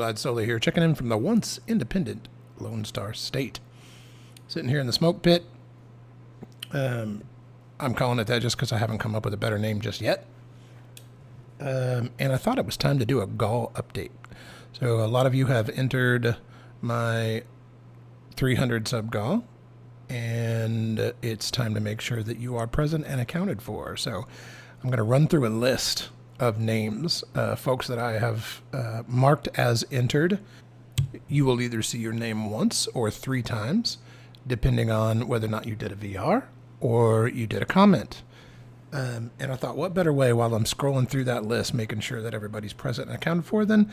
RoadGlideSully here, checking in from the once independent Lone Star State. Sitting here in the smoke pit. I'm calling it that just because I haven't come up with a better name just yet. And I thought it was time to do a GAW update. So a lot of you have entered my 300 SUB GAW, and it's time to make sure that you are present and accounted for. So I'm going to run through a list of names, folks that I have marked as entered. You will either see your name once or 3 times, depending on whether or not you did a VR or you did a comment. And I thought, what better way while I'm scrolling through that list, making sure that everybody's present and accounted for, than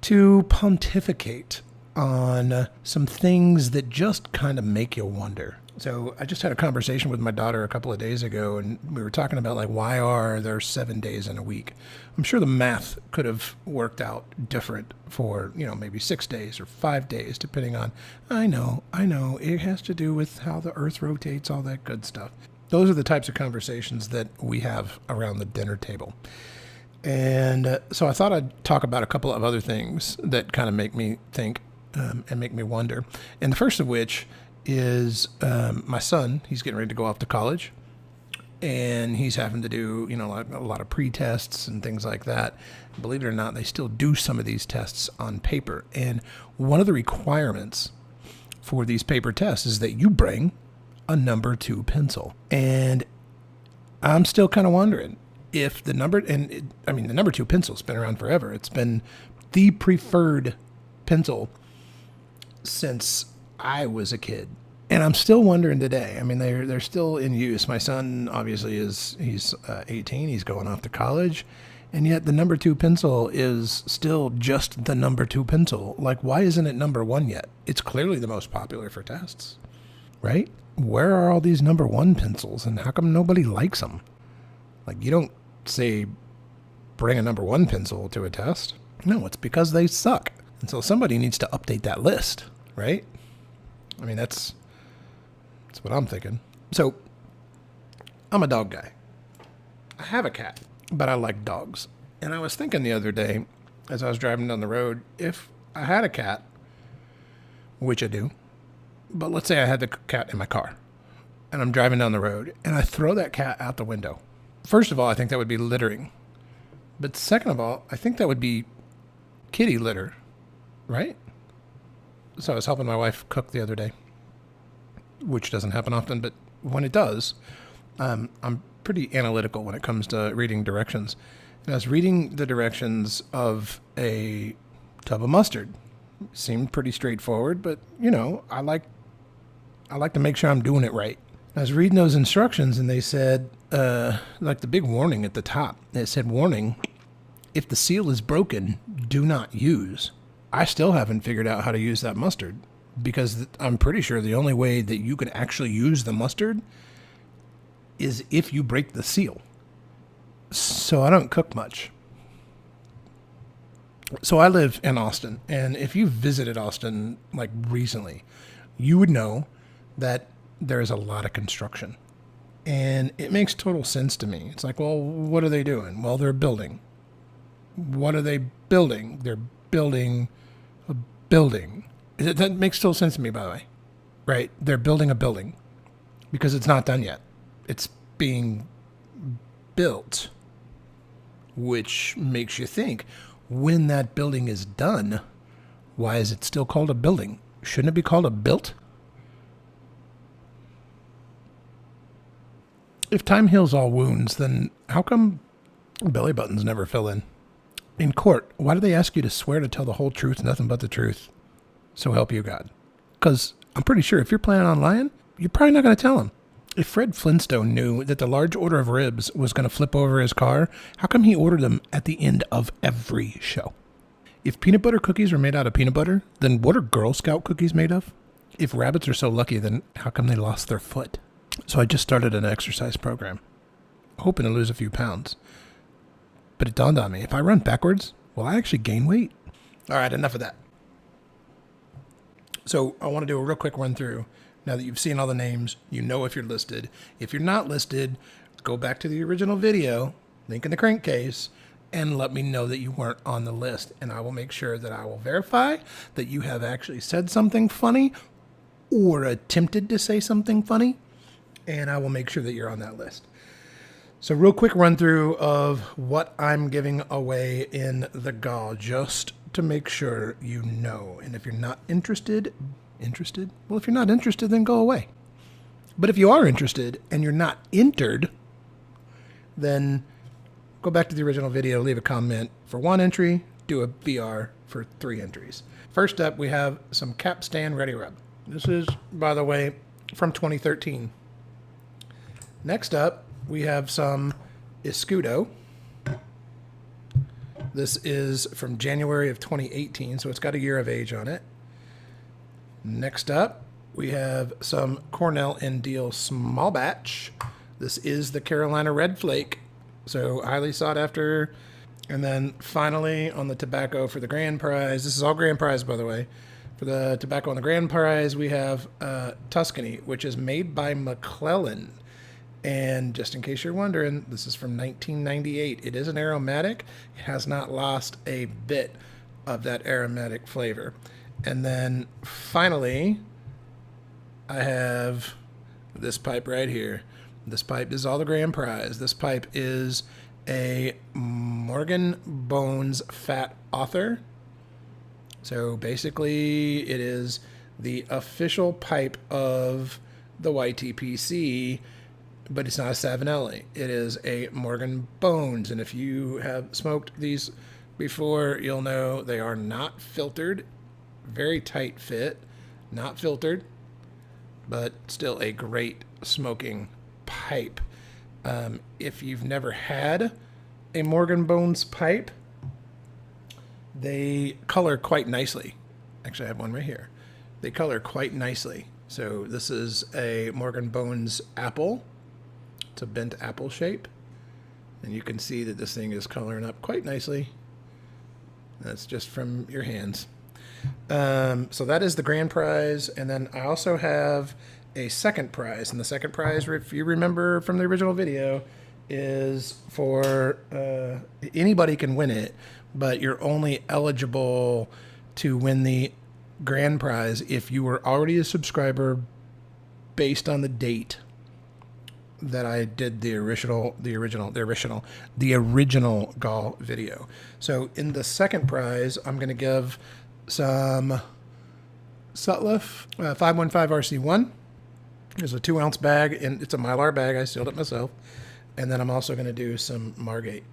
to pontificate on some things that just kind of make you wonder. So I just had a conversation with my daughter a couple of days ago, and we were talking about, like, why are there 7 days in a week? I'm sure the math could have worked out different for, maybe 6 days or 5 days, depending on, I know, it has to do with how the earth rotates, all that good stuff. Those are the types of conversations that we have around the dinner table. And so I thought I'd talk about a couple of other things that kind of make me think and make me wonder. And the first of which is my son. He's getting ready to go off to college, and he's having to do, a lot of pre-tests and things like that. Believe it or not, they still do some of these tests on paper. And one of the requirements for these paper tests is that you bring a number 2 pencil. And I'm still kind of wondering if the number, the number 2 pencil's been around forever. It's been the preferred pencil since I was a kid. And I'm still wondering today. I mean, they're still in use. My son obviously he's 18. He's going off to college. And yet the number 2 pencil is still just the number 2 pencil. Like, why isn't it number 1 yet? It's clearly the most popular for tests, right? Where are all these number 1 pencils, and how come nobody likes them? Like, you don't say bring a number 1 pencil to a test. No, it's because they suck. And so somebody needs to update that list, right? I mean, that's what I'm thinking. So I'm a dog guy. I have a cat, but I like dogs. And I was thinking the other day, as I was driving down the road, if I had a cat, which I do, but let's say I had the cat in my car and I'm driving down the road and I throw that cat out the window. First of all, I think that would be littering. But second of all, I think that would be kitty litter, right? So I was helping my wife cook the other day, which doesn't happen often, but when it does, I'm pretty analytical when it comes to reading directions. And I was reading the directions of a tub of mustard. Seemed pretty straightforward, but I like to make sure I'm doing it right. I was reading those instructions, and they said, like the big warning at the top, it said, warning, if the seal is broken, do not use. I still haven't figured out how to use that mustard, because I'm pretty sure the only way that you can actually use the mustard is if you break the seal. So I don't cook much. So I live in Austin, and if you visited Austin like recently, you would know that there is a lot of construction. And it makes total sense to me. It's like, well, what are they doing? Well, they're building. What are they building? They're building a building. That makes total sense to me, by the way. Right? They're building a building because it's not done yet. It's being built, which makes you think, when that building is done, why is it still called a building? Shouldn't it be called a built? If time heals all wounds, then how come belly buttons never fill in? In court, why do they ask you to swear to tell the whole truth, nothing but the truth? So help you God. Because I'm pretty sure if you're planning on lying, you're probably not going to tell them. If Fred Flintstone knew that the large order of ribs was going to flip over his car, how come he ordered them at the end of every show? If peanut butter cookies are made out of peanut butter, then what are Girl Scout cookies made of? If rabbits are so lucky, then how come they lost their foot? So I just started an exercise program, hoping to lose a few pounds. But it dawned on me, if I run backwards, will I actually gain weight? All right, enough of that. So I want to do a real quick run through. Now that you've seen all the names, you know if you're listed. If you're not listed, go back to the original video, link in the crankcase, and let me know that you weren't on the list. And I will make sure that I will verify that you have actually said something funny or attempted to say something funny, and I will make sure that you're on that list. So real quick run through of what I'm giving away in the GAW, just to make sure you know. And if you're not interested? Well, if you're not interested, then go away. But if you are interested and you're not entered, then go back to the original video, leave a comment for 1 entry, do a VR for 3 entries. First up, we have some capstan ready rub. This is, by the way, from 2013. Next up, we have some Escudo. This is from January of 2018, so it's got a year of age on it. Next up, we have some Cornell and Deal small batch. This is the Carolina Red Flake, so highly sought after. And then finally, on the tobacco for the grand prize, this is all grand prize, by the way. For the tobacco on the grand prize, we have Tuscany, which is made by McClellan. And just in case you're wondering, this is from 1998. It is an aromatic. It has not lost a bit of that aromatic flavor. And then finally, I have this pipe right here. This pipe is all the grand prize. This pipe is a Morgan Bones Fat Author. So basically, it is the official pipe of the YTPC, but it's not a Savinelli. It is a Morgan Bones. And if you have smoked these before, you'll know they are not filtered. Very tight fit, not filtered, but still a great smoking pipe. If you've never had a Morgan Bones pipe, they color quite nicely. Actually, I have one right here. They color quite nicely. So this is a Morgan Bones apple. It's a bent apple shape. And you can see that this thing is coloring up quite nicely. That's just from your hands. So that is the grand prize. And then I also have a second prize. And the second prize, if you remember from the original video, is for anybody can win it, but you're only eligible to win the grand prize if you were already a subscriber based on the date that I did the original GAW video. So in the second prize, I'm going to give some Sutliff 515 RC1. There's a 2-ounce bag, and it's a Mylar bag. I sealed it myself. And then I'm also going to do some Margate.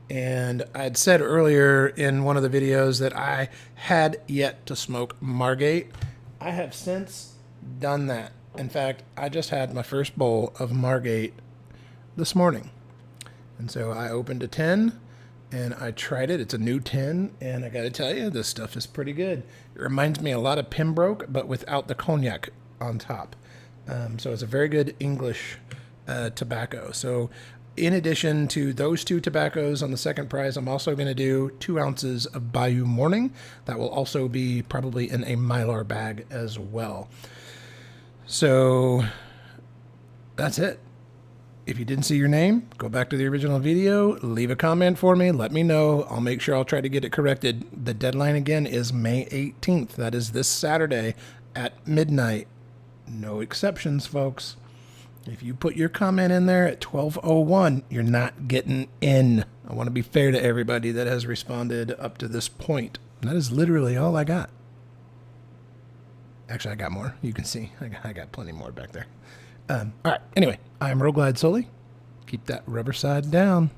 And I'd said earlier in one of the videos that I had yet to smoke Margate. I have since done that. In fact, I just had my first bowl of Margate this morning. And so I opened a tin and I tried it. It's a new tin, and I got to tell you, this stuff is pretty good. It reminds me a lot of Pembroke, but without the cognac on top. So it's a very good English tobacco. So in addition to those 2 tobaccos on the second prize, I'm also going to do 2 ounces of Bayou Morning. That will also be probably in a Mylar bag as well. So that's it. If you didn't see your name, go back to the original video, leave a comment for me, let me know. I'll make sure I'll try to get it corrected. The deadline again is May 18th. That is this Saturday at midnight. No exceptions, folks. If you put your comment in there at 12:01, you're not getting in. I want to be fair to everybody that has responded up to this point. And that is literally all I got. Actually, I got more. You can see I got plenty more back there. All right. Anyway, I'm RoadGlideSully. Keep that rubber side down.